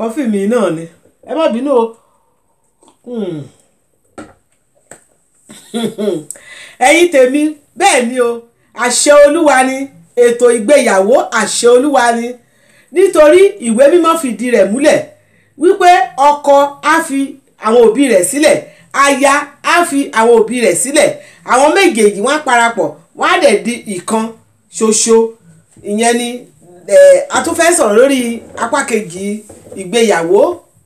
kọfí mi náà ni ẹ má bínú o ẹ̀yin tèmi bẹ́ẹ̀ ni o àṣẹ olúwa ni ètò ìgbéyàwó àṣẹ olúwa ni nítorí ìwé mímọ́ fìdí rẹ̀ múlẹ̀ wípé ọkọ á fi àwọn òbí rẹ̀ sílẹ̀ aya á fi àwọn òbí rẹ̀ sílẹ̀ àwọn méjèèjì wọ́n á parapọ̀ wọ́n á dẹ̀ di ìkan ṣoṣo ìyẹn ni a tún fẹ́ sọ̀rọ̀ lórí apá kejì ìgbéyàwó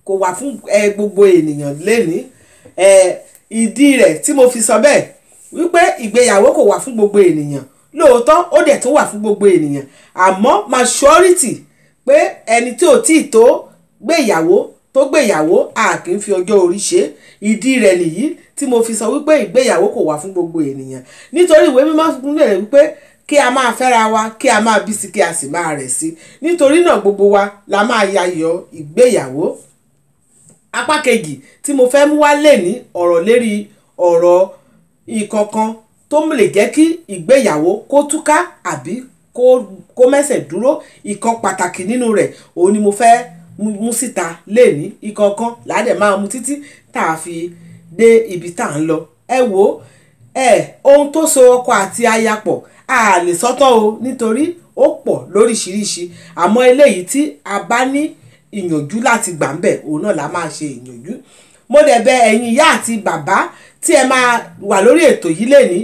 kò wà fún gbogbo ènìyàn lẹ́ni ìdí rẹ̀ tí mo fi sọ bẹ́ẹ̀ wípé ìgbéyàwó kò wà fún gbogbo ènìyàn lóòótọ́ ó dẹ̀ tún wà fún gbogbo ènìyàn àmọ́ majority pé ẹni tí ò tíì tó gbéyàwó a kì í fi ọjọ́ orí ṣe ìdí rẹ̀ nìyí tí mo fi sọ wípé ìgbéyàwó kò wà fún gbogbo ènìyàn nítorí ìwé mímọ́ múlẹ̀ wípé kí a máa fẹ́ra wa kí a máa bí sí kí a sì máa rẹ̀ sí nítorí náà gbogbo wa la máa yayọ̀ ìgbéyàwó. Apá kejì tí mo fẹ́ mú wá lè ní ọ̀rọ̀ lérí ọ̀rọ̀ ìkankan tó lè jẹ́ kí ìgbéyàwó kó túká àbí kó mẹ́sẹ̀ dúró ìkan pàtàkì nínú rẹ̀ òun ni mo fẹ́ mú síta lè ní ìkankan ládẹ̀ máa mú títí tá a fi dé ibi tá à ń lọ. Ẹ wò ohun tó so ọkọ àti aya pọ̀ a lè sọ́tọ̀ o nítorí ó pọ̀ lóríṣiríṣi àmọ́ eléyìí tí a bá ní ìyànjú láti gbà ń bẹ̀ òun náà la máa ṣe ìyànjú. Mo dẹ̀ bẹ̀ ẹ̀yin ìyá àti bàbá tí ẹ máa wà lórí ètò yìí lẹ́ni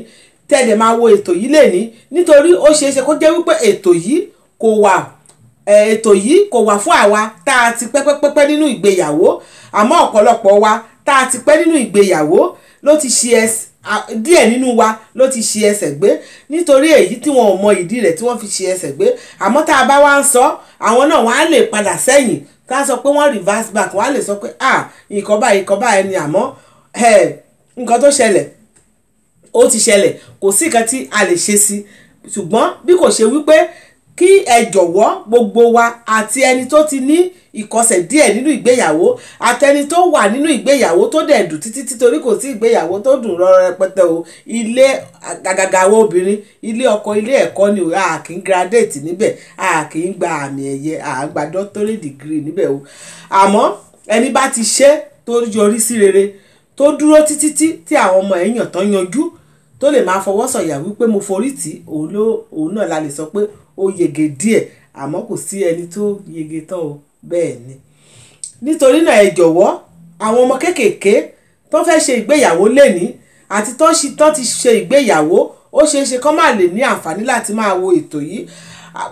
tẹ́lẹ̀ máa wo ètò yìí lẹ́ni nítorí ó ṣeéṣe kó jẹ́ wípé ètò yìí kò wà fún àwa tá a ti pẹ́pẹ́pẹ́ nínú ìgbéyàwó àmọ́ ọ̀pọ̀lọpọ̀ wa tá a ti pẹ́ nínú ìgbéyàwó ló ti ṣe díẹ̀ nínú wa ló ti ṣe ẹsẹ̀ gbé nítorí èyí tí wọn ò mọ ìdí rẹ̀ tí wọ́n fi ṣe ẹsẹ̀ gbé àmọ́ tá a bá wá ń sọ àwọn náà wọ́n á lè padà sẹ́yìn ká sọ pé wọ́n reverse back wọ́n á lè sọ pé nǹkan báyìí ni àmọ́ nǹkan tó ṣẹlẹ̀ ó ti ṣẹlẹ̀ kò sí nǹkan tí a lè ṣe sí ṣùgbọ́n bí kò ṣe wípé kí ẹ jọ̀wọ́ gbogbo wa àti ẹni tó ti ní ìkọsẹ̀ díẹ̀ nínú ìgbéyàwó àtẹni tó wà nínú ìgbéyàwó tó dẹ̀ dùn títí títorí kò sí ìgbéyàwó tó dùn rọrọ rẹpẹtẹ o ilé àgàgàwọ obìnrin ilé ọkọ ilé ẹ̀kọ́ ni a kì í graduate níbẹ̀ a kì í gba àmì ẹ̀yẹ a gba doctorate degree níbẹ̀ o àmọ́ ẹni bá ti ṣe tó yọrí sí rere tó dúró títí tí àwọn ọmọ èèyàn tán yanjú tó lè máa fọwọ́ sọ̀yà wípé mo forí tì òun náà la lè sọ pé ó yege díẹ̀ àmọ́ kò sí ẹni tó yege tán o bẹ́ẹ̀ ni. Nítorí náà ẹ jọ̀wọ́ àwọn ọmọ kéékèèké tó fẹ́ ṣe ìgbéyàwó lẹ́ni àti tó ti ṣe ìgbéyàwó ó ṣeé ṣe kó má lè ní àǹfààní láti máa wo ètò yìí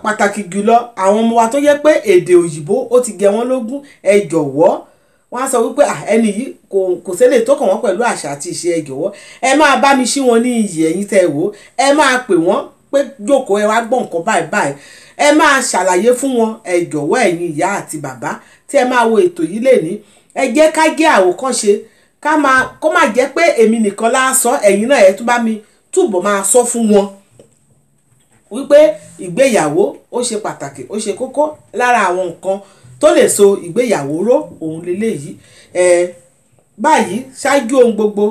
pàtàkì jùlọ àwọn ọmọ wa tó yẹ pé èdè òyìnbó ó ti jẹ wọ́n lógún ẹ jọ̀wọ́ wọ́n á sọ wípé ẹni yìí kò ṣẹlẹ̀ tó kàn wọ́n pẹ̀lú àṣà àti ìṣe ẹ jọ̀wọ́ ẹ máa bá mi ṣí wọn ní iyì ẹ̀yin tẹ́ ẹ wò ẹ máa pè wọ́n pé jókòó ẹ wá gbọ́ nǹkan báyìí ẹ máa ṣàlàyé fún wọn ẹ jọ̀wọ́ ẹ̀yin ìyá àti bàbá tí ẹ máa wo ètò yìí lẹ́ni ẹ jẹ́ ká jẹ́ àwòkọ́ṣe kó má jẹ́ pé èmi nìkan lá sọ ẹ̀yin náà ẹ tún bá mi túbọ̀ máa sọ fún wọn wípé ìgbéyàwó ó ṣe pàtàkì ó ṣe kókó lára àwọn nǹkan tó lè so ìgbéyàwó ró òun lélẹ́yìí báyìí ṣáájú ohun gbogbo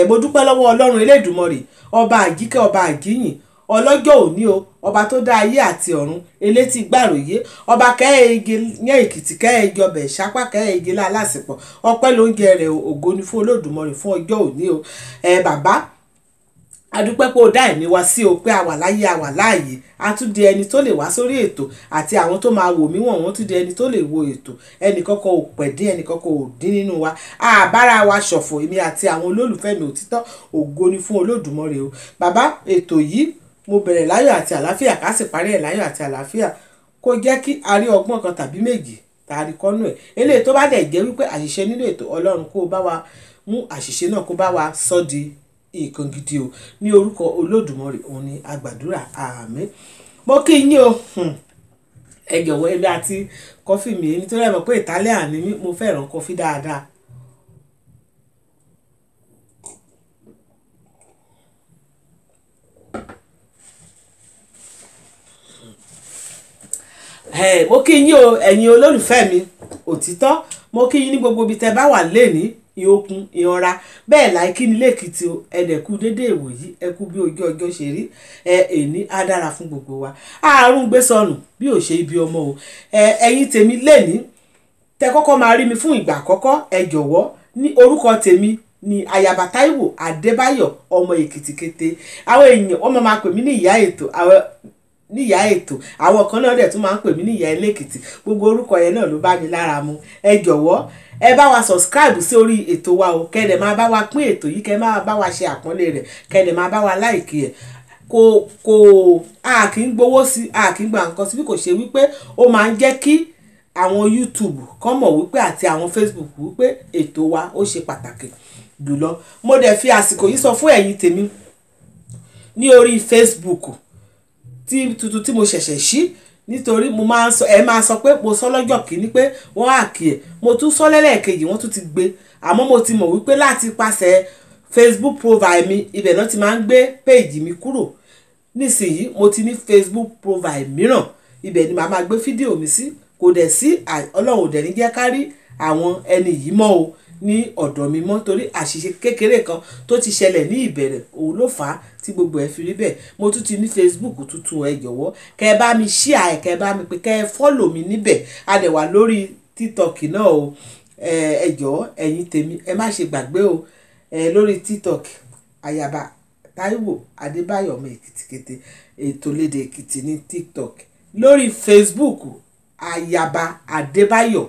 mo dúpẹ́ lọ́wọ́ Ọlọ́run Elédùmarè ọba àjíkẹ́ ọba àjíyìn ọlọ́jọ́ òní o ọba tó dá ayé àti ọ̀run elétí gbàròyé ọba kẹ́ẹ̀ẹ́gẹ yẹn èkìtì kẹ́ẹ̀ẹ́gẹ ọbẹ̀ ìṣápá kẹ́ẹ̀ẹ́gẹ lálásìpọ̀ ọpẹ́ lóúnjẹ rẹ̀ ògo ni fún Olódùmarè fún ọjọ́ òní o bàbá adúpẹ́ pé ó dá ẹ̀mí wa sí o pé a wà láyé a wà láàyè a tún di ẹni tó lè wá sórí ètò àti àwọn tó máa wò mí wọ́n tún di ẹni tó lè wo ètò ẹnìkankan ò pẹ̀dín ẹnìkankan ò dín nínú wa àbára wa ṣọ̀fọ̀ èmi àti àwọn olólùfẹ́ mi òtítọ́ ògo ni fún Olódùmarè o bàbá ètò yìí mo bẹ̀rẹ̀ láyọ̀ àti àlàáfíà ká sì parí ẹ̀ láyọ̀ àti àlàáfíà kó jẹ́ kí a rí ọgbọ́n kan tàbí méjì tàrí kọ́nú ẹ̀ eléyìí tó bá dẹ̀ jẹ́ wípé àṣìṣe nínú ètò Ọlọ́run kó bá wa mú àṣìṣe náà kó bá wa sọ di nǹkan gidi o ní orúkọ Olódùmarè òun ni àgbàdúrà àmín mo kí yín o ẹ jọ̀wọ́ ẹbí àti kọfí mi nítorí ẹ mọ̀ pé Italian ni mí mo fẹ́ràn kọfí dáadáa. Mo kí yín o ẹ̀yin olólùfẹ́ mi òtítọ́ mo kí yín ní gbogbo ibi tẹ́ bá wà lẹ́ni ìokun ìyanra bẹ́ẹ̀ láìkí nílé Èkìtì o ẹ̀dẹ̀kú dédé ìwòyí ẹkú bí ojú ọjọ́ ṣe rí èní á dára fún gbogbo wa àrùn gbé sọnù bí ò ṣe ibi ọmọ o ẹ̀yin tèmi lẹ́ni tẹ́ kọ́kọ́ máa rí mi fún ìgbà àkọ́kọ́ ẹ jọ̀wọ́ ní orúkọ tèmi ni Ayaba Táíwò Adébáyọ̀ ọmọ Èkìtì kété àwọn èèyàn wọ́n máa pè mí ní ìyá ètò níyà ètò àwọn kan náà dẹ̀ tún máa ń pè mí níyà Ẹlẹ́kìtì gbogbo orúkọ yẹn náà ló bá mi lára mu ẹ jọ̀wọ́ ẹ bá wa subscribe sí orí ètò wa o kẹ́ ẹ dẹ̀ máa bá wa pín ètò yìí kẹ́ ẹ máa bá wa ṣe àpọ́nlé rẹ̀ kẹ́ ẹ dẹ̀ máa bá wa láìkì ẹ̀ a kì í gbowó sí a kì í gba nǹkan sí bí kò ṣe wípé ó máa ń jẹ́ kí àwọn YouTube kàn mọ̀ wípé àti àwọn Facebook wípé ètò wa ó ṣe pàtàkì jùlọ mo dẹ̀ fi àsìkò yìí sọ fún ẹ̀yin tèmi ní orí Facebook tuntun tí mo ṣẹ̀ṣẹ̀ ṣí nítorí mo máa ń sọ ẹ máa sọ pé mo sọ lọ́jọ́ kìíní pé wọ́n àkì ẹ̀ mo tún sọ lẹ́lẹ́kejì wọ́n tún ti gbé àmọ́ mo ti mọ̀ wípé láti pàṣẹ Facebook profile mi ibẹ̀ náà ti máa ń gbé péèjì mi kúrò nísìnyí mo ti ní Facebook profile mìíràn ibẹ̀ ni màá máa gbé fídíò mi sí kò dẹ̀ sí Ọlọ́run ò dẹ̀ ní jẹ́ ká rí àwọn ẹni yìí mọ́ o ní ọ̀dọ̀ mi mọ́ torí àṣìṣe kékeré kan tó ti ṣẹlẹ̀ ní ìbẹ̀rẹ̀ òun ló fà á tí gbogbo ẹ̀ fi rí bẹ́ẹ̀ mo tún ti ní Facebook tuntun ẹ jọ̀wọ́ kẹ́ ẹ bá mi share ẹ̀ kẹ́ ẹ bá mi pé kẹ́ ẹ follow mi níbẹ̀ a dẹ̀ wà lórí TikTok náà o ẹ jọ̀ọ́ ẹ̀yin tèmi ẹ má ṣe gbàgbé o lórí TikTok Ayaba Táíwò Adébáyọ̀ ọmọ Èkìtì kété ètò lédè Èkìtì ní TikTok lórí Facebook Ayaba Adébáyọ̀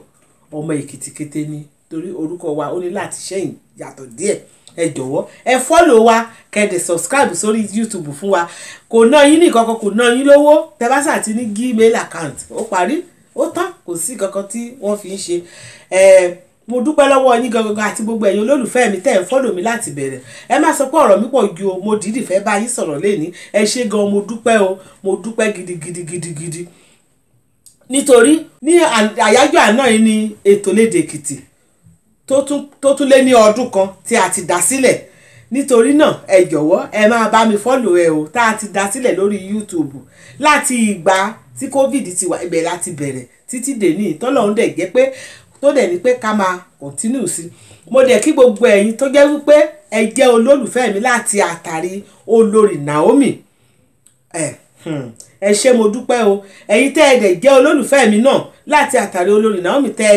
ọmọ Èkìtì kété ní torí orúkọ wa ó ní láti ṣẹ́yìn yàtọ̀ díẹ̀ ẹ jọ̀wọ́ ẹ follow wa kẹ́dẹ̀ subscribe sórí YouTube fún wa kò ná yín ní kankan kò ná yín lówó tẹ́ bá sà ti ní Gmail account ó parí ó tán kò sí kankan tí wọ́n fi ń ṣe mo dúpẹ́ lọ́wọ́ yín gangan àti gbogbo ẹ̀yin olólùfẹ́ mi tẹ́ ẹ̀ follow mi láti bẹ̀rẹ̀ ẹ má sọ pé ọ̀rọ̀ mi pọ̀ ju o mo dìídì fẹ́ bá yín sọ̀rọ̀ lẹ́ni ẹ ṣé gan mo dúpẹ́ o mo dúpẹ́ gidigidi nítorí ní àyájọ́ àná yìí ní ètò lédè Èkìtì tó tún lé ní ọdún kan tí a ti dá sílẹ̀ nítorí náà ẹ jọ̀wọ́ ẹ máa bá mi follow ẹ o tá a ti dá sílẹ̀ lórí YouTube láti ìgbà tí COVID ti wà ibẹ̀ láti bẹ̀rẹ̀ títí dèní tọ́lọ́run dẹ̀ jẹ́ pé tó dẹ̀ ní pé ká máa continue sí mo dẹ̀ kí gbogbo ẹ̀yin tó jẹ́ wípé ẹ jẹ́ olólùfẹ́ mi láti àtàrí olórí Naomi ẹ ṣé mo dúpẹ́ o ẹ̀yin tẹ́ ẹ dẹ̀ jẹ́ olólùfẹ́ mi náà láti àtàrí olórí Naomi tẹ́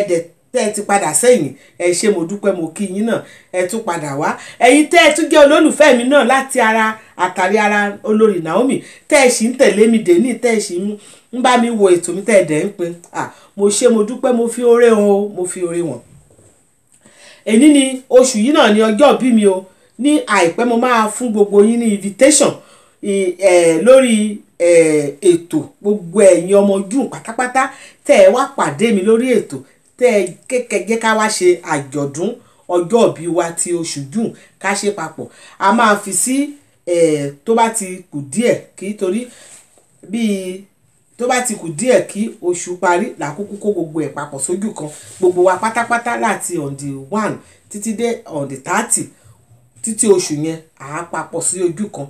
ẹ ti padà sẹ́yìn ẹ ṣé mo dúpẹ́ mo kí yín náà ẹ tún padà wá ẹ̀yin tẹ́ ẹ tún jẹ́ olólùfẹ́ mi náà láti àtàrí ara olórí Naomi tẹ́ ẹ sì ń tẹ̀lé mi dèní tẹ́ ẹ sì ń bá mi wo ètò mi tẹ́ ẹ dẹ̀ ń pin mo ṣé mo dúpẹ́ mo fi oore o mo fi oore wọn. èní ni oṣù yìí náà ni ọjọ́ bí mi o ní àìpẹ́ mo máa fún gbogbo yín ní invitation lórí ètò gbogbo ẹ̀yin ọmọ June pátápátá tẹ́ ẹ wá pàdé mi lórí ètò tẹ́ ẹ jẹ́ ká wá ṣe àjọ̀dún ọjọ́ ìbí wa ti oṣù June ká ṣe papọ̀ a máa fi sí tó bá ti kù díẹ̀ kí torí bíi tó bá ti kù díẹ̀ kí oṣù parí làkúkú kó gbogbo ẹ̀ papọ̀ sójú kan gbogbo wa pátápátá láti on the 1 títí dé on the 30 títí oṣù yẹn àá papọ̀ sí ojú kan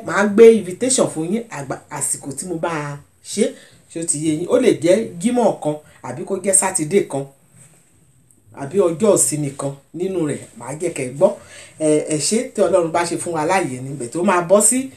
màá gbé invitation fún yín àsìkò tí mo bá ṣe ó ti yé yín ó lè jẹ́ Jímọ̀ kan àbí kó jẹ́ Sátidé kan àbí ọjọ́ ìsinmi kan nínú rẹ̀ màá jẹ́ kẹ́ gbọ́ ẹ ṣé tí Ọlọ́run bá ṣe fún wa láàyè níbẹ̀ tó máa bọ́ sí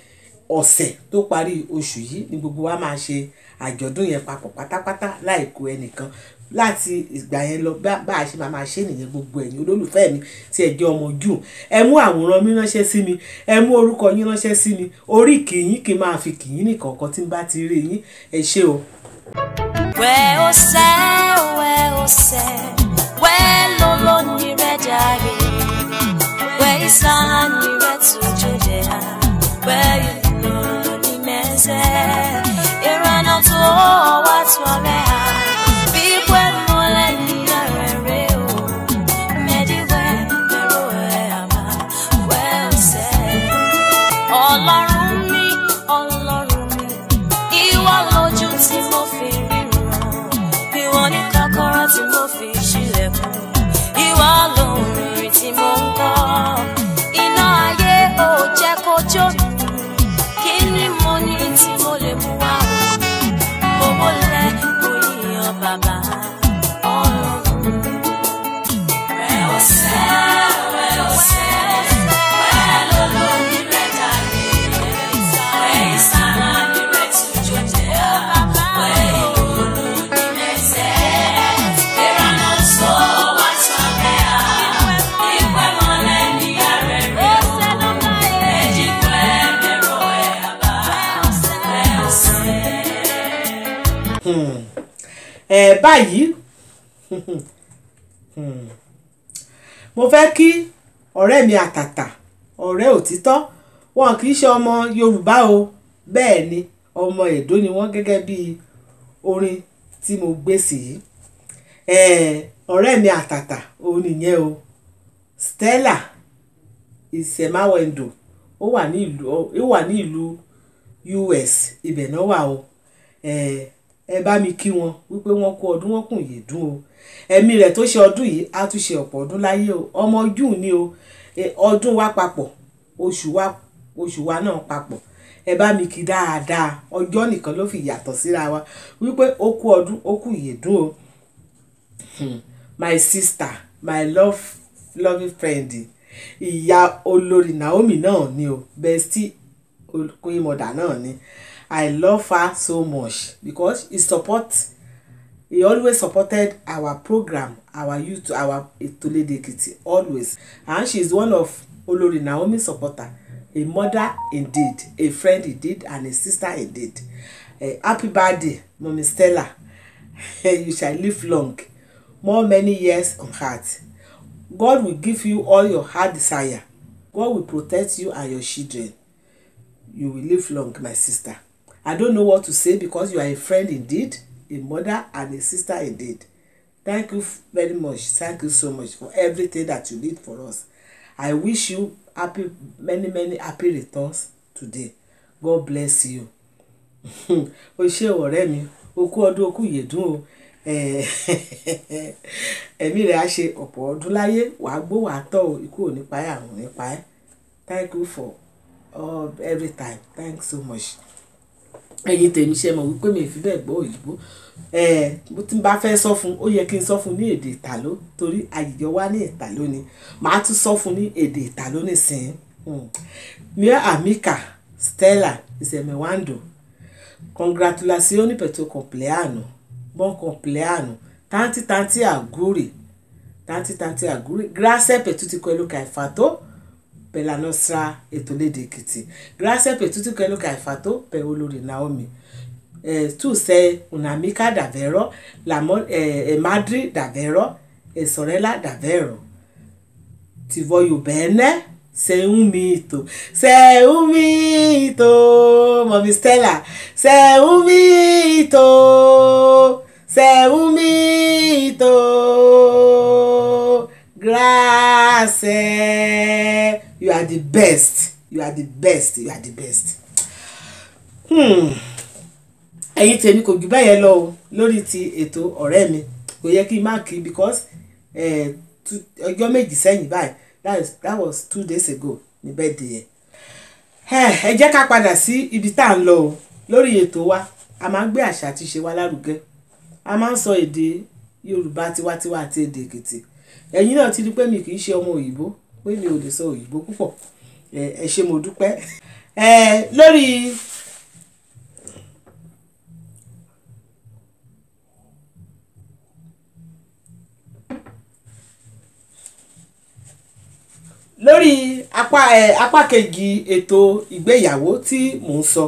ọ̀sẹ̀ tó parí oṣù yìí ni gbogbo wa máa ṣe àjọ̀dún yẹn papọ̀ pátápátá láìkù ẹnìkan láti ìgbà yẹn lọ bá a ṣe máa ṣe nìyẹn. Gbogbo ẹ̀yin olólùfẹ́ mi tí ẹ jẹ́ ọmọ Júù, ẹ mú àwòrán mi ránṣẹ́ sí mi, ẹ mú orúkọ yín ránṣẹ́ sí mi, orí kìyín kí n máa fi kìyín nìkọ̀ọ̀kan tí n bá ti rí yín. Ẹ ṣé o. Where o say, where lolo ni redare, where isan ni retu jodea, where you know ni meze, irana to what warea, be when mole ni arere o, medi where ama, where o say, Ọlọ́run mi, ìwọ lójú tí mo fi ìwọ ní kọ́kọ́rọ́ tí mo fi ṣílẹ̀kùn, ìwọ lórin tí mo ń kọ́, iná ayé ò jẹ́ kó jó mi, kí ni mo ní tí mo lè mú wá o, mo lẹ́ òyìnbó bàbá Ọlọ́run. Where o say, where lolo ni rẹ̀ dàrí, where ìsáná ni rẹ̀ tún jò jẹ́, where báyìí mo fẹ́ kí ọ̀rẹ́ mi àtàtà, ọ̀rẹ́ òtítọ́, wọn kì í ṣe ọmọ Yorùbá o, bẹ́ẹ̀ ni ọmọ Èdó ni wọ́n, gẹ́gẹ́ bí orin tí mo gbé sí yìí. Ọ̀rẹ́ mi àtàtà òun nìyẹn o. Stella Isemawendo ó wà ní ìlú US, ibẹ̀ náà wà o. Ẹ bá mi kí wọn wípé wọ́n kú ọdún, wọ́n kù yèdún o. Ẹ̀mí rẹ̀ tó ṣe ọdún yìí á tún ṣe ọ̀pọ̀ ọdún láyé o. Ọmọ Júù ni o. Ọdún wa papọ̀, oṣù wa náà papọ̀. Ẹ bá mi kí dáadáa, ọjọ́ nìkan ló fi yàtọ̀ síra wa, wípé ó kú ọdún, ó kù yèdún o. My sister, my loving friend, ìyá olórí Naomi náà ni o, bestie Queen Mother náà ni. I love her so much because he always supported our program, our youth, our Tolede Ekiti, always. And she is one of Olori Naomi supporter, a mother indeed, a friend indeed, and a sister indeed. Happy birthday, Mommy Stella. You shall live long, many years on earth. God will give you all your heart desire. God will protect you and your children. You will live long, my sister. I don't know what to say because you are a friend indeed, a mother and a sister indeed. Thank you very much. Thank you so much for everything that you did for us. I wish you many happy returns today. God bless you. O ṣé ọ̀rẹ́ mi, o kú ọdún, o kú yèdún o. Ẹ̀mí rẹ̀ á ṣe ọ̀pọ̀ ọdún láyé, wàá gbó wàá tọ́ o, ikú ò ní pa ẹ́, àrùn ò ní pa ẹ́. Thank you for every time. Thanks so much. Ẹ̀yin tèmi ṣe mọ̀ wípé mi fi bẹ́ẹ̀ gbọ́ òyìnbó. Bó tí n bá fẹ́ sọ fún, ó yẹ kí n sọ fún ní èdè Ìtàló, torí àyíjọ wá ní Ìtàló ni. Màá tún sọ fún ní èdè Ìtàló nísìnyí. Mia amica Stella Isemewando, congratulazioni per tuo compleanno. Buon compleanno. Tanti auguri. Tanti auguri. Grazie per tutto quello che hai fatto per la nostra Tolede Ekiti. Grazie per tutto quello che hai fatto per Olori Naomi. Tu sei un'amica davvero, madre davvero e sorella davvero. Ti voglio bene. Sei un mito. Sei un mito. Mommy Stella. Sei un mito. Sei un mito. Grazie. You are the best. You are the best. You are the best. Ẹ̀yin tèmi kò jù bẹ́ẹ̀ yẹn lọ o lórí ti ètò ọ̀rẹ́ mi. Kò yẹ kí n má kí because ọjọ́ méjì sẹ́yìn báyìí, that was 2 days ago ní birthday yẹn. Ẹ jẹ́ ká padà sí ibi tá à ń lọ o lórí ètò wa. A máa ń gbé àṣà àti ìṣe wa lárugẹ. A máa ń sọ èdè Yorùbá tiwantiwa àti èdè Èkìtì. Ẹ̀yin náà ti rí pé mi kì í ṣe ọmọ òyìnbó, pé mi ò lè sọ òyìnbó púpọ̀. Ẹ ṣé mo dúpẹ́. Lórí lórí apá kejì ètò ìgbéyàwó tí mò ń sọ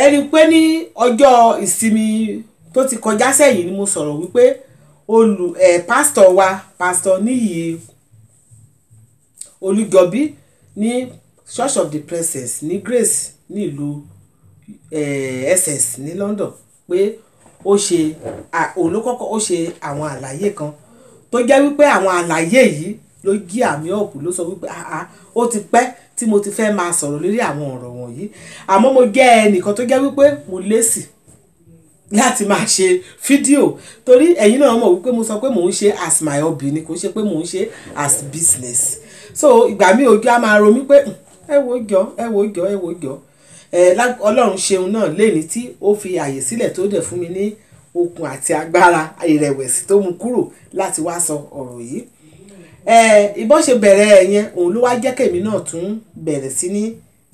ẹ rí i pé ní ọjọ́ ìsinmi tó ti kọjá sẹ́yìn ni mo sọ̀rọ̀ wípé pásítọ̀ wa pásítọ̀ Níyì Olújọbí ní Church of the Princess ní Grace ní ìlú SS ní London pé ó ṣe olókọ́kọ́ ó ṣe àwọn àlàyé kan tó jẹ́ wípé àwọn àlàyé yìí ló jí àmì ọ̀pù ló sọ wípé ó ti pẹ́ tí mo ti fẹ́ máa sọ̀rọ̀ lórí àwọn ọ̀rọ̀ wọ̀nyí àmọ́ mo jẹ́ ẹnìkan tó jẹ́ wípé mo lésì láti máa ṣe fídíò torí ẹ̀yin náà mọ̀ wípé mo sọ pé mò ń ṣe as my hobby ni kò ṣe pé mò ń ṣe as business so ìgbà mi ojú á máa ro mí pé ẹ wo jọ Ọlọ́run ṣeun náà léni tí ó fi àyè sílẹ̀ tó dẹ̀ fún mi ní okun àti agbára ìrẹ̀wẹ̀sì tó mú kúrò láti wá sọ ọ̀rọ̀ yìí ìbọn ṣe bẹ̀rẹ̀ yẹn òun ló wá jẹ́ kèmí náà tún bẹ̀rẹ̀ sí ní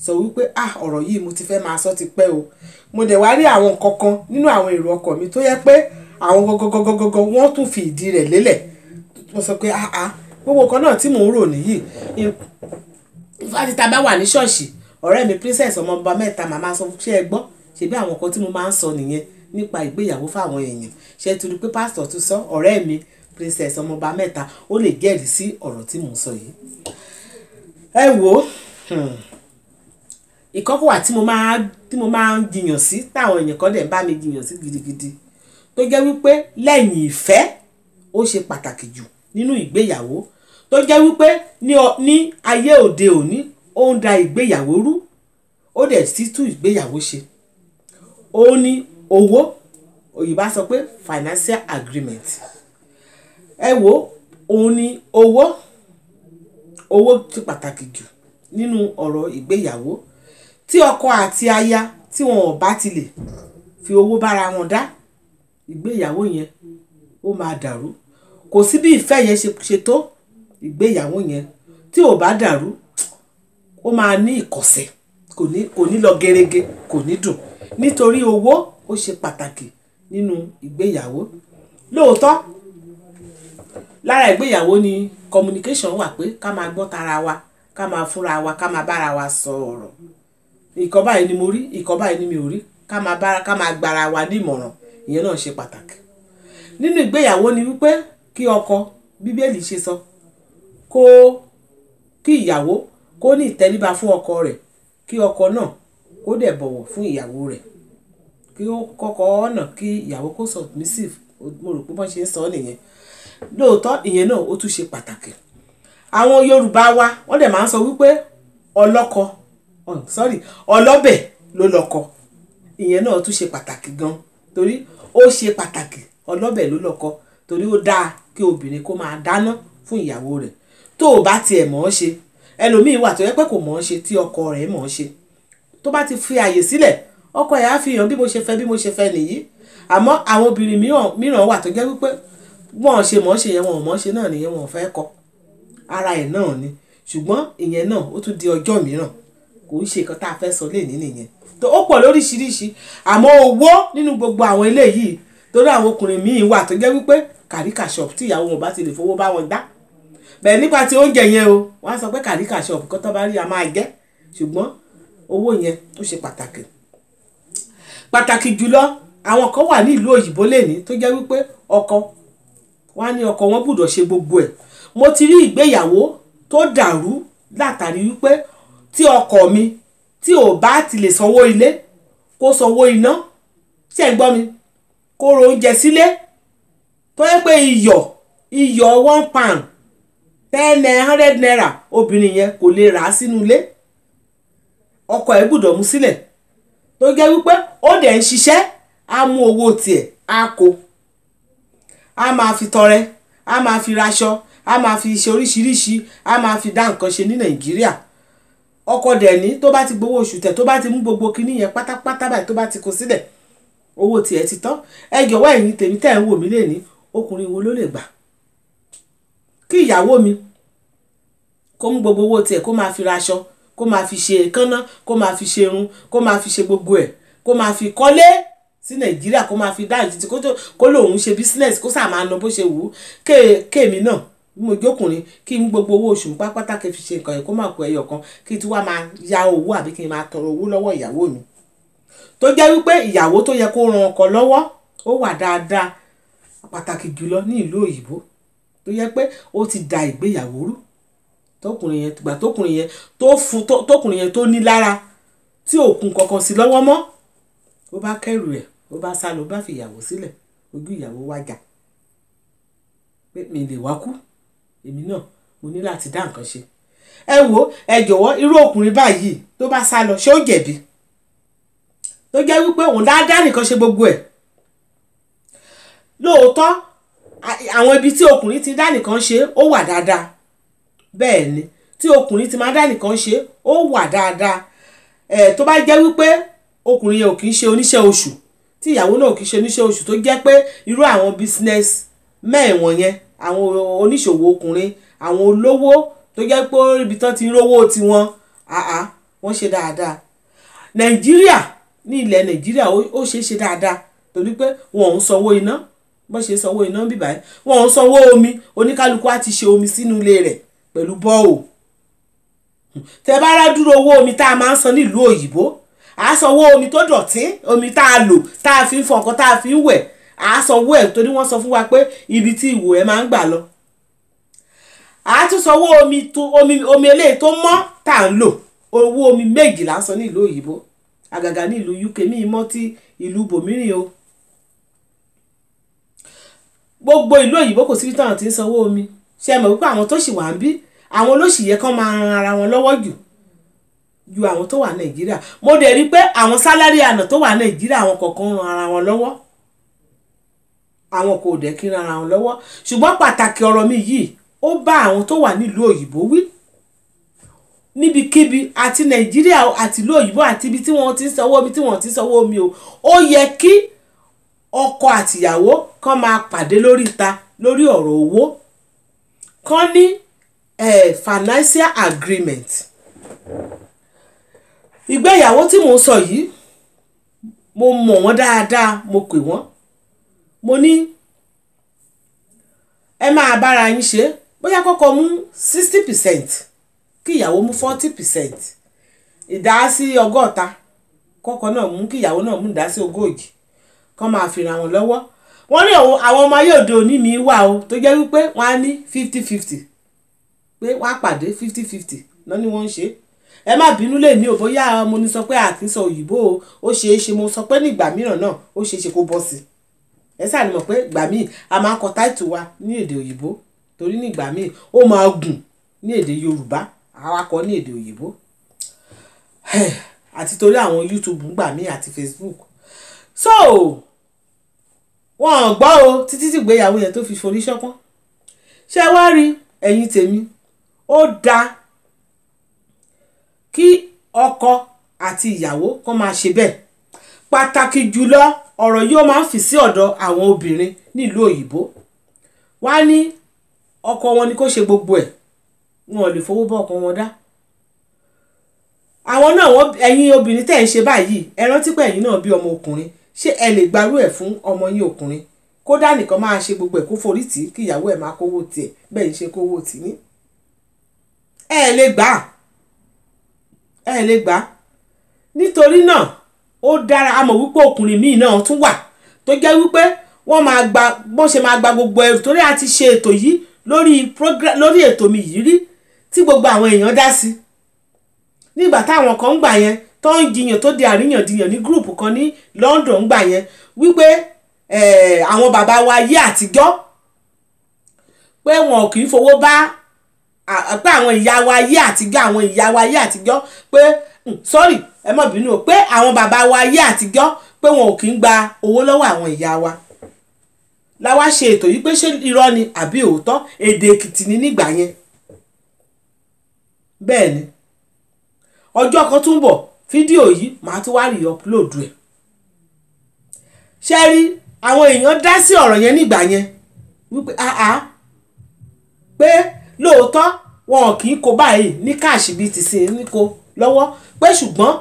sọ wípé ọ̀rọ̀ yìí mo ti fẹ́ máa sọ ti pẹ́ o mo dẹ̀ wá rí àwọn kankan nínú àwọn èrò ọkọ̀ mi tó yẹ pé àwọn gọgọgọgọgọ wọ́n tún fi ìdí rẹ̀ lélẹ̀ mo sọ pé gbogbo kan náà tí mò ń rò nìyí ìfàtí tá a bá wà ní ṣọ́ọ̀ṣì ọ̀rẹ́ mi princess ọmọọba mẹ́ta màmá sọ ṣé ẹ gbọ́ ṣebí àwọn kan tí mo máa ń sọ nìyẹn nípa ìgbéyàwó fáwọn èèyàn ṣe torí pé pásítọ̀ tún sọ ọ̀rẹ́ mi princess ọmọọba mẹ́ta ó lè jẹ́rìí sí ọ̀rọ̀ tí mò ń sọ yìí. ẹ wo ìkọ́kọ́ wà tí mo máa ń jiyàn sí táwọn èèyàn kan dẹ̀ ń bá mi jiyàn sí gidigidi tó jẹ́ wípé lẹ́yìn ìfẹ́ ó ṣe pàtàkì jù nínú ìgbéyàwó tó jẹ́ wípé ní ayé òde òní ó ń da ìgbéyàwó rú ó dẹ̀ sì tú ìgbéyàwó ṣe ó ní owó òyìnbá sọ pé financial agreement ẹ wo òun ni owó ti pàtàkì jù nínú ọ̀rọ̀ ìgbéyàwó tí ọkọ àti aya tí wọn ò bá ti lè fi owó bára wọn dá ìgbéyàwó yẹn ó máa dàrú kò sí bí ìfẹ́ yẹn ṣe tó ìgbéyàwó yẹn tí ò bá dàrú ó máa ní ìkọ̀sẹ̀ kò ní lọ gerege kò ní dùn nítorí owó ó ṣe pàtàkì nínú ìgbéyàwó lóòótọ́ lára ìgbéyàwó ni communication wà pé ká máa gbọ́ tara wa ká máa fúnra wa ká máa bára wa sọ ọ̀rọ̀ ìkọ́ báyìí ni mo rí ìkọ́ báyìí ni mi ò rí ká máa gbára wa ní ìmọ̀ràn ìyẹn náà ṣe pàtàkì nínú ìgbéyàwó ni wípé kí ọkọ bíbélì ṣe sọ kí ìyàwó kó ní ìtẹríba fún ọkọ rẹ̀ kí ọkọ náà kó dẹ̀ bọ̀wọ̀ fún ìyàwó rẹ̀ kí kọ́kọ́ náà kí ìyàwó kó submissive mo rò pé bọ́n ṣe ń sọ nìyẹn lóòótọ́ ìyẹn náà ó tún ṣe pàtàkì àwọn Yorùbá wa wọ́n dẹ̀ máa ń sọ wípé ọlọ́bẹ̀ ló lọ́kọ ìyẹn náà tún ṣe pàtàkì gan torí ó ṣe pàtàkì ọlọ́bẹ̀ ló lọ́kọ torí ó dáa kí obìnrin kó máa dáná fún ìyàwó rẹ̀ tó o bá tiẹ̀ mọ̀ ọ́ ṣe ẹlòmíín wà tó yẹ pé kò mọ̀ ọ́ ṣe tí ọkọ rẹ̀ mọ̀ ọ́ ṣe tó bá ti fi àyè sílẹ̀ ọkọ ẹ̀ á fi hàn bí mo ṣe fẹ́ nìyí àmọ́ àwọn obìnrin mìíràn wà tó jẹ́ wípé wọ́n ṣe mọ̀ ọ́ ṣe yẹn wọn ò mọ̀ ọ́ ṣe náà nìyẹn wọn ò fẹ́ kọ́ ara ẹ̀ náà ni ṣùgbọ́n ìyẹn náà ó tún di ọjọ́ mìíràn kò ń ṣe nǹkan tá a fẹ́ sọ lénìí nìyẹn tó ó pọ̀ lóríṣiríṣi àmọ́ owó nínú gbogbo àwọn eléyìí torí àwọn ọkùnrin míì wà tó jẹ́ wípé kàríkà shop tí ìyàwó wọn bá ti lè fowó bá wọn gbá bẹ́ẹ̀ nípa ti oúnjẹ yẹn o wọ́n á sọ pé kàríkà shop kó tó bá rí a máa jẹ ṣùgbọ́n owó yẹn ó ṣe pàtàkì jùlọ àwọn kan wà ní ìlú òyìnbó lẹ́ni tó jẹ́ wípé ọkọ wọn gbọ́dọ̀ ṣe gbogbo ẹ̀ mo ti rí ìgbéyàwó tó dàrú látàrí wípé tí ọkọ mi tí ò bá ti lè sanwó ilé kó sanwó iná ṣé ń gbọ́ mi kó ro oúnjẹ sílé tó yẹ pé iyọ̀ 1 pound 100 naira obìnrin yẹn kò lè rà á sínú ilé ọkọ ẹ̀ gbọ́dọ̀ mú sílẹ̀ tó jẹ́ wípé ó dẹ̀ ń ṣiṣẹ́ á mú owó tiẹ̀ á kó á máa fi tọrẹ á máa fi raṣọ á máa fi ṣe oríṣiríṣi á máa fi dá nǹkan ṣe ní Nàìjíríà ọkọ dẹ̀ ní tó bá ti gbowó oṣù tẹ̀ tó bá ti mú gbogbo kinní yẹn pátápátá báyìí tó bá ti kó sílẹ̀ owó tiẹ̀ ti tán ẹ jọ̀wọ́ ẹ̀yin tèmi tẹ́ ń wò mí lẹ́ni ọkùnrin wo ló lè gbà kí ìyàwó mi kó mú gbogbo owó tiẹ̀ kó máa fi raṣọ kó máa fi ṣe èékánná kó máa fi ṣe irun kó máa fi ṣe gbogbo ẹ̀ kó máa fi kọ́lé sí Nàìjíríà kó máa fi dá ìtìtì kó lóun ṣe business kó sà máa ná bó ṣe wù ú kéèmí náà mo jókùnrin kí n gbogbo owó oṣù pátápátá kí n fi ṣe nǹkan yẹn kó má kó ẹyọ kan kí n tún wá máa ya owó àbí kí n máa tọrọ owó lọ́wọ́ ìyàwó mi tó jẹ́ wípé ìyàwó tó yẹ kó ran ọkọ lọ́wọ́ ó wà dáadáa pàtàkì jùlọ ní ìlú òyìnbó tó yẹ pé ó ti da ìgbéyàwó rú tókùnrin yẹn tó ní lára tí òkun kankan sí lọ́wọ́ mọ́ ó bá kẹ́rù ẹ̀ ó bá sá lọ bá fi ìyàwó sílẹ̀ ojú ìyàwó wájà pé mi lè wá kú èmi náà mo ní láti dá nǹkan ṣe ẹ wò ẹ jọ̀wọ́ irú ọkùnrin báyìí tó bá sá lọ ṣé ó jẹ̀bi tó jẹ́ wípé òun dáadáa nìkan ṣe gbogbo ẹ̀ lóòótọ́ àwọn ibi tí ọkùnrin ti dá nìkan ṣe ó wà dáadáa bẹ́ẹ̀ ni tí ọkùnrin ti máa dá nìkan ṣe ó wà dáadáa tó bá jẹ́ wípé ọkùnrin yẹn ò kì í ṣe oníṣẹ́ oṣù tí ìyàwó náà ò kì í ṣe oníṣẹ́ oṣù tó jẹ́ pé irú àwọn business mẹ́ẹ̀wọ̀n yẹn àwọn oníṣòwò ọkùnrin àwọn olówó tó jẹ́ pé ibi tán ti ń rówó tiwọn wọ́n ṣe dáadáa nàìjíríà ní ilẹ̀ nàìjíríà ó ṣe dáadáa torí pé wọn ò ń sanwó iná bó ṣe sanwó iná bíbá ẹ̀ wọn ò ń sanwó omi oníkálukú á ti ṣe omi sínú ilé rẹ̀ pẹ̀lú bọ́ọ̀ tẹ bá rá dúró owó omi tá a máa ń san nílùú òyìnbó à á sanwó omi tó dọ̀tí omi tá a lò tá a fi ń fọ nǹkan tá a fi ń wẹ̀ à á sanwó ẹ̀ torí wọ́n sọ fún wa pé ibi tí ìwò ẹ̀ máa ń gbà lọ à á tún sanwó omi eléyìí tó mọ́ tá a ń lò owó omi méjì là ń san nílùú òyìnbó àgàgà nílùú UK míì mọ́ tí ìlú bòmírìn o gbogbo ìlú òyìnbó kò síbi táwọn ti ń sanwó omi ṣe mọ̀ wípé àwọn tó sì wà ń bí àwọn ló sì yẹ kán máa ran ara wọn lọ́wọ́ ju àwọn tó wà nàìjíríà mo dẹ̀ rí pé àwọn sálárì àná tó wà nàìjíríà àwọn kọ̀ọ̀kan ran ara wọn lọ́wọ́ àwọn kò dẹ̀ kí ran ara wọn lọ́wọ́ ṣùgbọ́n pàtàkì ọ̀rọ̀ mi yìí ó bá àwọn tó wà nílùú òyìnbó wí níbikíbi àti nàìjíríà àti ìlú òyìnbó àti ibi tí wọ́n ti ń sanwó omi tí wọ́n ti ń sanwó omi o ó yẹ kí ọkọ àtìyàwó kán máa pàdé lórí ìta lórí ọ̀rọ̀ owó kán ní financial agreement ìgbéyàwó tí mo ń sọ yìí mo mọ̀ wọ́n dáadáa mo pè wọ́n mo ní ẹ máa bára yín ṣe bóyá kọ́kọ́ mú 60% kí ìyàwó mú 40% ìdásí 100 kọ́kọ́ náà mú kí ìyàwó náà mú ìdásí 100 kán máa fi ra wọn lọ́wọ́ wọ́n ní àwọn ọmọ ayé òde òní mi wà o tó jẹ́ wípé wọ́n á ní 50-50 pé wọ́n á pàdé 50-50 náà ni wọ́n ń ṣe ẹ má bínú lè ní o bóyá mo ní sọ pé àkínsọ òyìnbó ó ṣeé ṣe mo sọ pé nígbà mìíràn náà ó ṣeé ṣe kó bọ́ sí ẹ sáà ní mọ̀ pé ìgbà míì a máa kọ táìtù wa ní èdè òyìnbó torí nígbà míì ó máa gùn ní èdè yorùbá àwa kọ ní èdè òyìnbó àti torí àwọn YouTube ńgbà míì àti Facebook so wọn gbọ́ o títí tí ìgbéyàwó yẹn tó fi forí ṣọpọ́n ṣé wá rí ẹ̀yin tèmi ó dáa kí ọkọ àti ìyàwó kó máa ṣe bẹ́ẹ̀ pàtàkì jùlọ ọ̀rọ̀ yóò máa ń fi sí ọ̀dọ̀ àwọn obìnrin nílùú òyìnbó wá ní ọkọ wọn ni kó ṣe gbogbo ẹ̀ wọn ò lè fowó bọ́ ọkọ wọn dá àwọn náà ẹ̀yin obìnrin tẹ́ ń ṣe báyìí ẹ rántí pé ẹ̀yin náà bí ọmọ ọkùnrin ṣé ẹ lè gbarú ẹ̀ fún ọmọ yín ọkùnrin kódà nìkan máa ṣe gbogbo ẹ̀ kó forí tì í kí ìyàwó ẹ̀ máa kówó tiẹ̀ bẹ́ẹ̀ ń ṣe kówó tì ní ẹ lè gbà nítorí náà ó dára a mọ̀ wípé ọkùnrin míì náà tún wà tó jẹ́ wípé wọ́n máa gba bó ṣe máa gba gbogbo ẹrù torí a ti ṣe ètò yìí lórí ètò mi yìí rí tí gbogbo àwọn èèyàn dá sí nígbà táwọn kan ń gbà yẹn tó ń jiyàn tó di àríyànjiyàn ní gúrùpù kan ní London ń gbà yẹn wípé àwọn bàbá wa ayé àtijọ́ pé wọn kì í fowó bá pé àwọn ìyá wa ayé àtijọ́ pé sorry ẹ má bínú o pé àwọn bàbá wa ayé àtijọ́ pé wọn ò kì í gba owó lọ́wọ́ àwọn ìyá wa láwa ṣe ètò yìí pé ṣé irọ́ ni àbí òótọ́ èdè Èkìtì ní nígbà yẹn bẹ́ẹ̀ ni ọjọ́ kan tún bọ̀ fídíò yìí màá tún wá rí upload ẹ̀ ṣe rí àwọn èèyàn dá sí ọ̀rọ̀ yẹn nígbà yẹn wípé pé lóòótọ́ wọn kì í kó báyìí ní káàṣì bíi tìsín ní kó lọ́wọ́ pé ṣùgbọ́n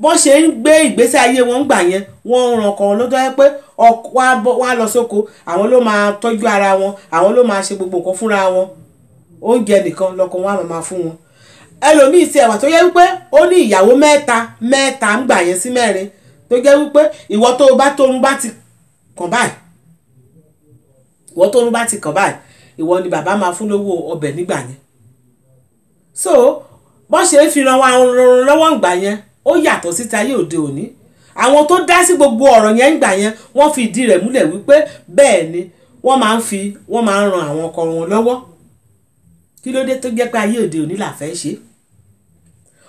bọ́n ṣe ń gbé ìgbésí ayé wọn gbà yẹn wọ́n ń ran ọkọ wọn lọ́jọ́ yẹn pé wọ́n á lọ sóko àwọn ló máa tọ́jú ara wọn àwọn ló máa ṣe gbogbo nǹkan fúnra wọn oúnjẹ nìkan lọ́kọ wọn máa fún wọn. Ẹlòmíì ti ẹ̀wà tó yẹ wípé ó ní ìyàwó mẹ́ta ń gbà yẹn sí mẹ́rin tó jẹ́ wípé ìwọ tó tóorun bá ti kàn báyìí ìwọ ni bàbá máa fún lówó ọbẹ̀ nígbà yẹn. So bọ́n ṣe fi ran wa lọ́wọ́ ìgbà yẹn ó yàtọ̀ síta ayé òde òní. Àwọn tó dá sí gbogbo ọ̀rọ̀ yẹn ìgbà yẹn wọ́n fi ìdí rẹ̀ múlẹ̀ wípé bẹ́ẹ̀ ni wọ́n máa ń ran àwọn ọkọ wọn lọ́wọ́. Kí ló dé tó jẹ́ pé ayé òde òní là fẹ́ ṣe?